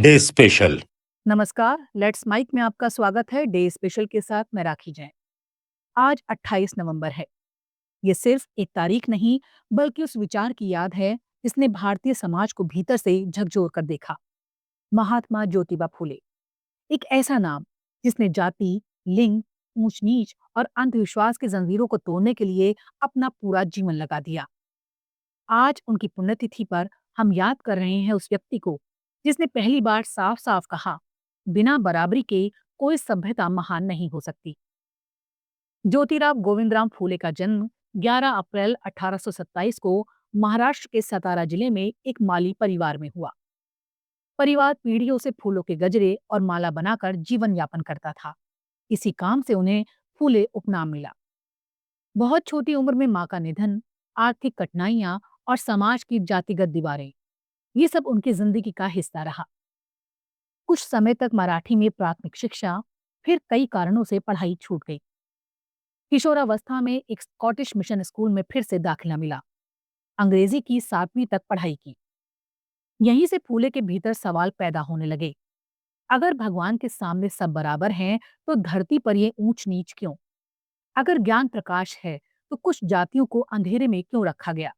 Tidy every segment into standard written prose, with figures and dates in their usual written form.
Day special. नमस्कार, let's mic में आपका स्वागत है। डे स्पेशल के साथ मैं राखी जैन। आज 28 नवंबर है। ये सिर्फ एक तारीख नहीं, बल्कि उस विचार की याद है जिसने भारतीय समाज को भीतर से झकझोर कर देखा। महात्मा ज्योतिबा फूले, एक ऐसा नाम जिसने जाति, लिंग, ऊंच नीच और अंधविश्वास की जंजीरों को तोड़ने के लिए अपना पूरा जीवन लगा दिया। आज उनकी पुण्यतिथि पर हम याद कर रहे हैं उस व्यक्ति को जिसने पहली बार साफ साफ कहा, बिना बराबरी के कोई सभ्यता महान नहीं हो सकती। ज्योतिराव गोविंदराम फूले का जन्म 11 अप्रैल 1827 को महाराष्ट्र के सतारा जिले में एक माली परिवार में हुआ। परिवार पीढ़ियों से फूलों के गजरे और माला बनाकर जीवन यापन करता था। इसी काम से उन्हें फूले उपनाम मिला। बहुत छोटी उम्र में मां का निधन, आर्थिक कठिनाइयां और समाज की जातिगत दीवारें, ये सब उनकी जिंदगी का हिस्सा रहा। कुछ समय तक मराठी में प्राथमिक शिक्षा, फिर कई कारणों से पढ़ाई छूट गई। किशोरावस्था में एक स्कॉटिश मिशन स्कूल में फिर से दाखिला मिला। अंग्रेजी की 7वीं तक पढ़ाई की। यहीं से फूले के भीतर सवाल पैदा होने लगे। अगर भगवान के सामने सब बराबर हैं, तो धरती पर ये ऊंच नीच क्यों? अगर ज्ञान प्रकाश है, तो कुछ जातियों को अंधेरे में क्यों रखा गया?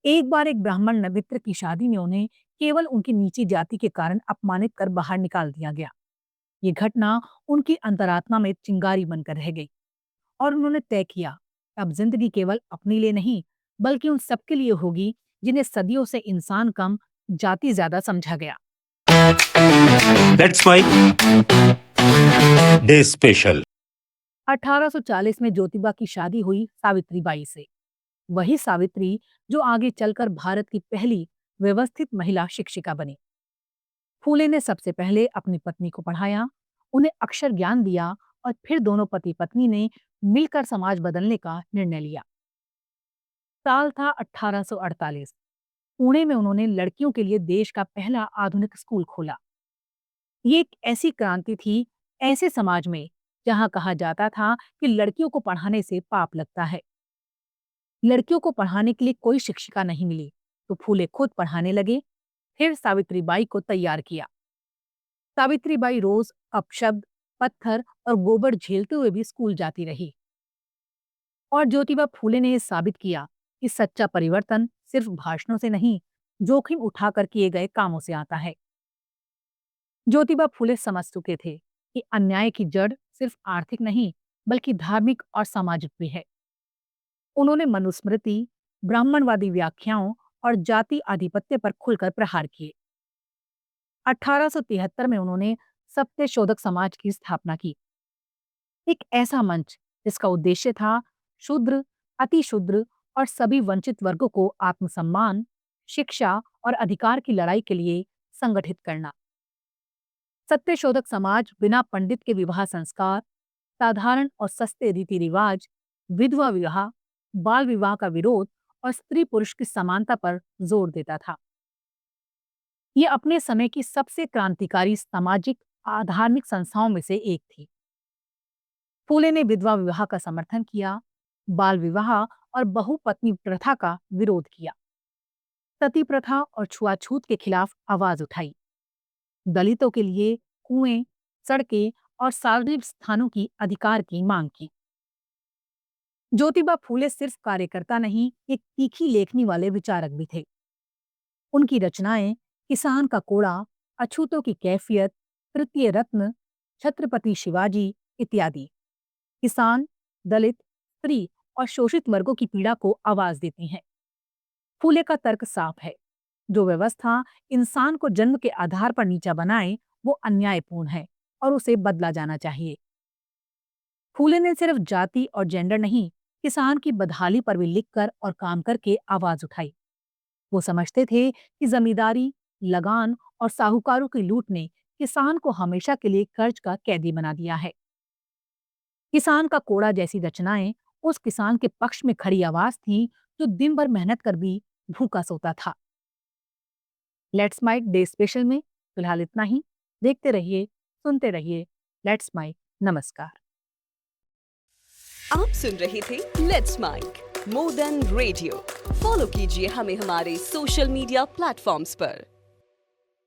एक बार एक ब्राह्मण मित्र की शादी में उन्हें केवल उनकी नीची जाति के कारण अपमानित कर बाहर निकाल दिया गया। ये घटना उनकी अंतरात्मा में चिंगारी बनकर रह गई और उन्होंने तय किया, अब जिंदगी केवल अपने लिए नहीं, बल्कि उन सबके लिए होगी जिन्हें सदियों से इंसान कम, जाति ज्यादा समझा गया। That's my day special. 1840 में ज्योतिबा की शादी हुई सावित्रीबाई से। वही सावित्री जो आगे चलकर भारत की पहली व्यवस्थित महिला शिक्षिका बनी। फूले ने सबसे पहले अपनी पत्नी को पढ़ाया, उन्हें अक्षर ज्ञान दिया और फिर दोनों पति पत्नी ने मिलकर समाज बदलने का निर्णय लिया। साल था 1848। पुणे में उन्होंने लड़कियों के लिए देश का पहला आधुनिक स्कूल खोला। ये एक ऐसी क्रांति थी, ऐसे समाज में जहां कहा जाता था कि लड़कियों को पढ़ाने से पाप लगता है। लड़कियों को पढ़ाने के लिए कोई शिक्षिका नहीं मिली, तो फूले खुद पढ़ाने लगे। फिर सावित्रीबाई को तैयार किया। सावित्रीबाई रोज अपशब्द, पत्थर और गोबर झेलते हुए भी स्कूल जाती रही। और ज्योतिबा फूले ने यह साबित किया कि सच्चा परिवर्तन सिर्फ भाषणों से नहीं, जोखिम उठाकर किए गए कामों से आता है। ज्योतिबा फूले समझ चुके थे कि अन्याय की जड़ सिर्फ आर्थिक नहीं, बल्कि धार्मिक और सामाजिक भी है। उन्होंने मनुस्मृति, ब्राह्मणवादी व्याख्याओं और जाति आधिपत्य पर खुलकर प्रहार किए। 1873 में उन्होंने सत्य शोधक समाज की स्थापना की, एक ऐसा मंच जिसका उद्देश्य था शूद्र, अतिशूद्र और सभी वंचित वर्गों को आत्मसम्मान, शिक्षा और अधिकार की लड़ाई के लिए संगठित करना। सत्य शोधक समाज बिना पंडित के विवाह संस्कार, साधारण और सस्ते रीति रिवाज, विधवा विवाह, बाल विवाह का विरोध और स्त्री पुरुष की समानता पर जोर देता था। ये अपने समय की सबसे क्रांतिकारी सामाजिक धार्मिक संस्थाओं में से एक थी। फूले ने विधवा विवाह का समर्थन किया, बाल विवाह और बहुपत्नी प्रथा का विरोध किया, सती प्रथा और छुआछूत के खिलाफ आवाज उठाई, दलितों के लिए कुएं, सड़कें और सार्वजनिक स्थानों की अधिकार की मांग की। ज्योतिबा फूले सिर्फ कार्यकर्ता नहीं, एक तीखी लेखनी वाले विचारक भी थे। उनकी रचनाएं किसान का कोड़ा, अछूतों की कैफियत, तृतीय रत्न, छत्रपति शिवाजी इत्यादि किसान, दलित, स्त्री और शोषित वर्गों की पीड़ा को आवाज देती हैं। फूले का तर्क साफ है, जो व्यवस्था इंसान को जन्म के आधार पर नीचा बनाए, वो अन्यायपूर्ण है और उसे बदला जाना चाहिए। फूले ने सिर्फ जाति और जेंडर नहीं, किसान की बदहाली पर भी लिखकर और काम करके आवाज उठाई। वो समझते थे कि जमींदारी, लगान और साहूकारों की लूट ने किसान को हमेशा के लिए कर्ज का कैदी बना दिया है। किसान का कोड़ा जैसी रचनाएं उस किसान के पक्ष में खड़ी आवाज थी, जो दिन भर मेहनत कर भी भूखा सोता था। लेट्स माइक डे स्पेशल में फिलहाल इतना ही। देखते रहिए, सुनते रहिए। Let's mic. नमस्कार। आप सुन रहे थे let's mic more than radio. Follow कीजिए हमें हमारे सोशल मीडिया प्लेटफॉर्म्स पर।